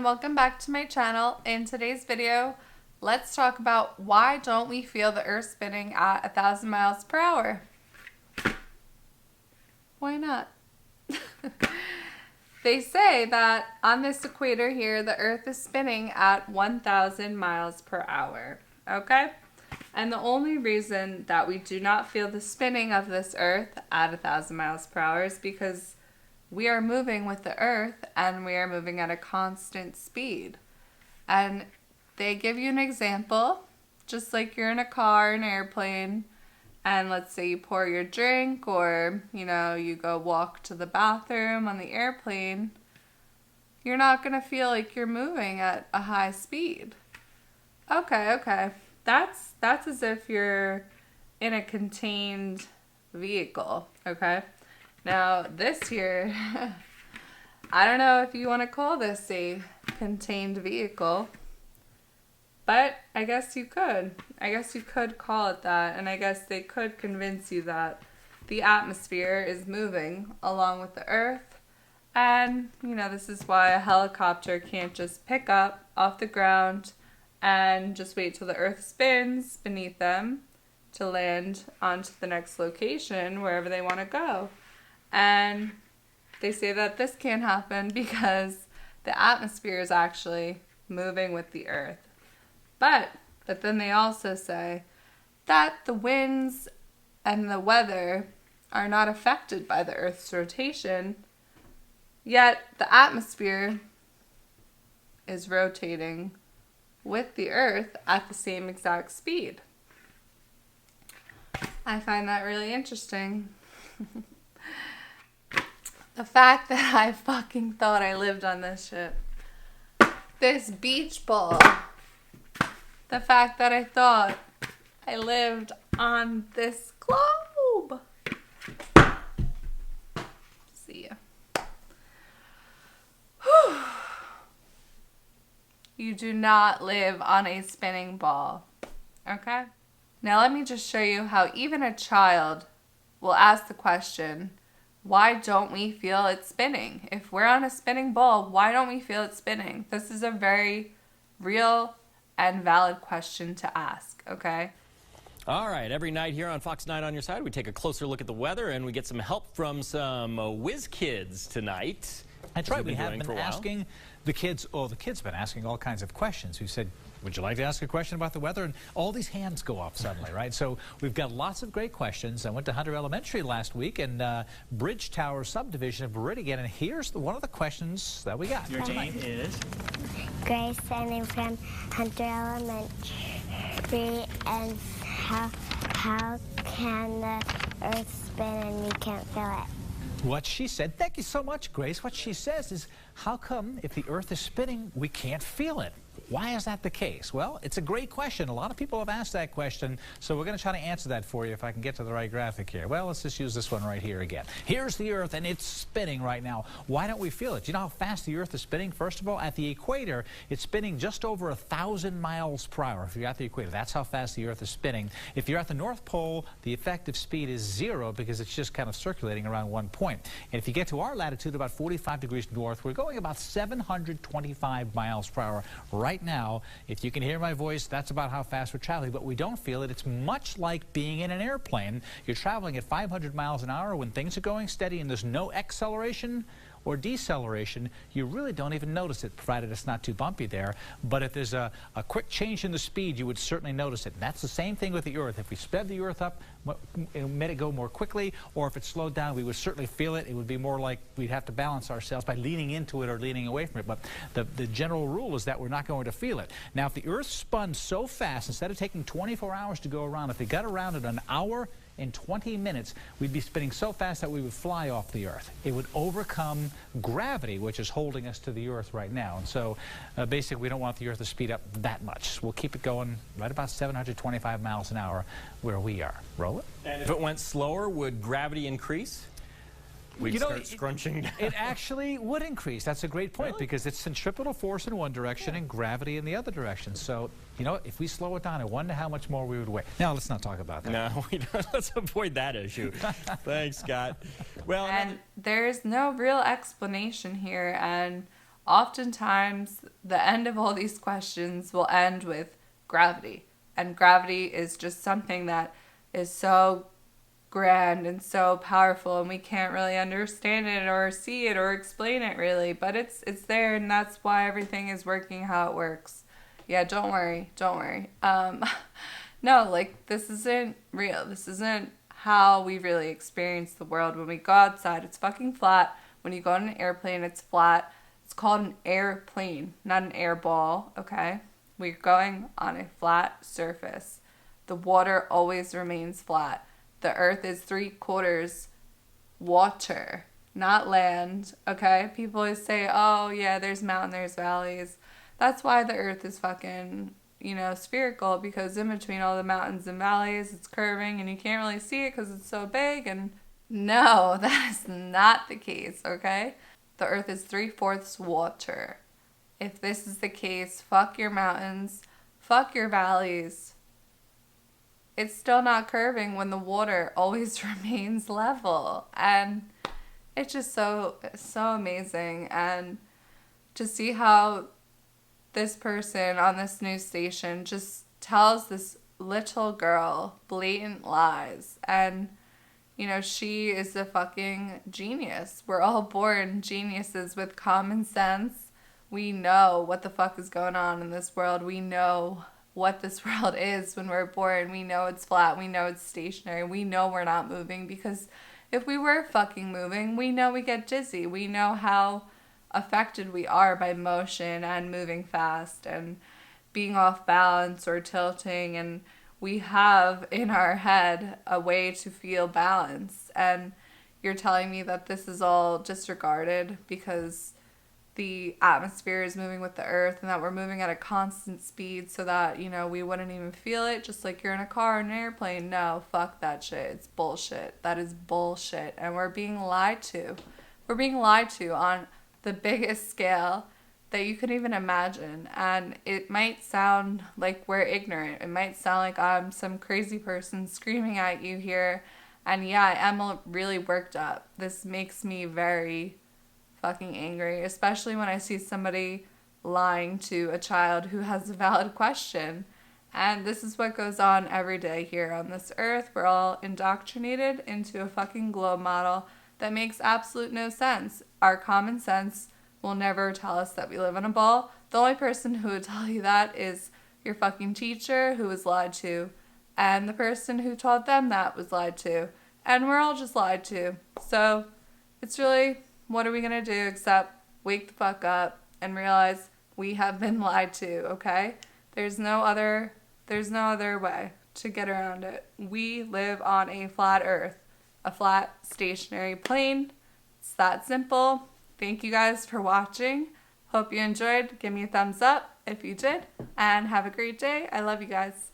welcome back to my channel. In today's video, let's talk about why don't we feel the earth spinning at 1,000 miles per hour? Why not? They say that on this equator here, the earth is spinning at 1,000 miles per hour, okay? And the only reason that we do not feel the spinning of this earth at 1,000 miles per hour is because we are moving with the earth and we are moving at a constant speed. And they give you an example, just like you're in a car, an airplane, and let's say you pour your drink or, you go walk to the bathroom on the airplane, you're not going to feel like you're moving at a high speed. Okay. That's as if you're in a contained vehicle, okay? Now, this here, I don't know if you want to call this a contained vehicle, but I guess you could. I guess you could call it that, and I guess they could convince you that the atmosphere is moving along with the earth, and, this is why a helicopter can't just pick up off the ground and just wait till the earth spins beneath them to land onto the next location, wherever they want to go. And they say that this can't happen because the atmosphere is actually moving with the earth. But then they also say that the winds and the weather are not affected by the earth's rotation, yet the atmosphere is rotating with the earth at the same exact speed. I find that really interesting. The fact that I fucking thought I lived on this shit. This beach ball. The fact that I thought I lived on this globe. See ya. Whew. You do not live on a spinning ball. Okay? Now let me just show you how even a child will ask the question, why don't we feel it spinning? If we're on a spinning ball, why don't we feel it spinning? This is a very real and valid question to ask, okay? All right, every night here on Fox 9 on Your Side, we take a closer look at the weather and we get some help from some whiz kids tonight. That's right, we have been asking the kids, the kids have been asking all kinds of questions. We said, would you like to ask a question about the weather? And all these hands go up suddenly, right? So we've got lots of great questions. I went to Hunter Elementary last week and Bridge Tower subdivision of Meridian, and here's one of the questions that we got. Your name is? Grace, and I'm from Hunter Elementary, and how can the earth spin and we can't feel it? What she said, thank you so much, Grace. What she says is, how come if the earth is spinning, we can't feel it? Why is that the case? Well, it's a great question. A lot of people have asked that question, so we're going to try to answer that for you if I can get to the right graphic here. Well, let's just use this one right here again. Here's the earth, and it's spinning right now. Why don't we feel it? Do you know how fast the earth is spinning? First of all, at the equator, it's spinning just over 1,000 miles per hour. If you're at the equator, that's how fast the earth is spinning. If you're at the North Pole, the effective speed is 0 because it's just kind of circulating around one point. And if you get to our latitude, about 45 degrees north, we're going about 725 miles per hour. Right now, if you can hear my voice, that's about how fast we're traveling, but we don't feel it. It's much like being in an airplane. You're traveling at 500 miles an hour when things are going steady and there's no acceleration or deceleration. You really don't even notice it, provided it's not too bumpy there. But if there's a quick change in the speed, you would certainly notice it. And that's the same thing with the earth. If we sped the earth up, it made it go more quickly, or if it slowed down, we would certainly feel it. It would be more like we'd have to balance ourselves by leaning into it or leaning away from it. But the general rule is that we're not going to feel it. Now, if the earth spun so fast, instead of taking 24 hours to go around, if it got around in an hour in 20 minutes, we'd be spinning so fast that we would fly off the earth. It would overcome gravity, which is holding us to the earth right now. And so basically, we don't want the earth to speed up that much. We'll keep it going right about 725 miles an hour where we are. Roll it. And if it went slower, would gravity increase? We'd start scrunching down. It actually would increase. That's a great point, because it's centripetal force in one direction and gravity in the other direction. So, if we slow it down, I wonder how much more we would weigh. Now, let's not talk about that. No, we don't. Let's avoid that issue. Thanks, Scott. Well, and there's no real explanation here, and oftentimes the end of all these questions will end with gravity. And gravity is just something that is so grand and so powerful, and we can't really understand it or see it or explain it really, but it's there, and that's why everything is working how it works. Yeah, don't worry. No, like, this isn't real. This isn't how we really experience the world. When we go outside, it's fucking flat. When you go on an airplane, it's flat. It's called an airplane, not an air ball, okay? We're going on a flat surface. The water always remains flat. The earth is 3/4 water, not land, okay? People always say, oh, yeah, there's mountains, there's valleys. That's why the earth is fucking, spherical, because in between all the mountains and valleys, it's curving, and you can't really see it because it's so big. And no, that is not the case, okay? The earth is 3/4 water. If this is the case, fuck your mountains, fuck your valleys. It's still not curving when the water always remains level. And it's just so amazing. And to see how this person on this news station just tells this little girl blatant lies. And, she is a fucking genius. We're all born geniuses with common sense. We know what the fuck is going on in this world. We know what this world is when we're born. We know it's flat. We know it's stationary. We know we're not moving, because if we were fucking moving, we know we get dizzy. We know how affected we are by motion and moving fast and being off balance or tilting, and we have in our head a way to feel balance. And you're telling me that this is all disregarded because the atmosphere is moving with the earth, and that we're moving at a constant speed so that, we wouldn't even feel it, just like you're in a car or an airplane. No, fuck that shit. It's bullshit. That is bullshit. And we're being lied to. We're being lied to on the biggest scale that you could even imagine. And it might sound like we're ignorant. It might sound like I'm some crazy person screaming at you here. And yeah, I am really worked up. This makes me very fucking angry, especially when I see somebody lying to a child who has a valid question. And this is what goes on every day here on this earth. We're all indoctrinated into a fucking globe model that makes absolute no sense. Our common sense will never tell us that we live on a ball. The only person who would tell you that is your fucking teacher, who was lied to, and the person who taught them that was lied to. And we're all just lied to. So it's really, what are we going to do except wake the fuck up and realize we have been lied to, okay? There's no other way to get around it. We live on a flat earth, a flat stationary plane. It's that simple. Thank you guys for watching. Hope you enjoyed. Give me a thumbs up if you did, and have a great day. I love you guys.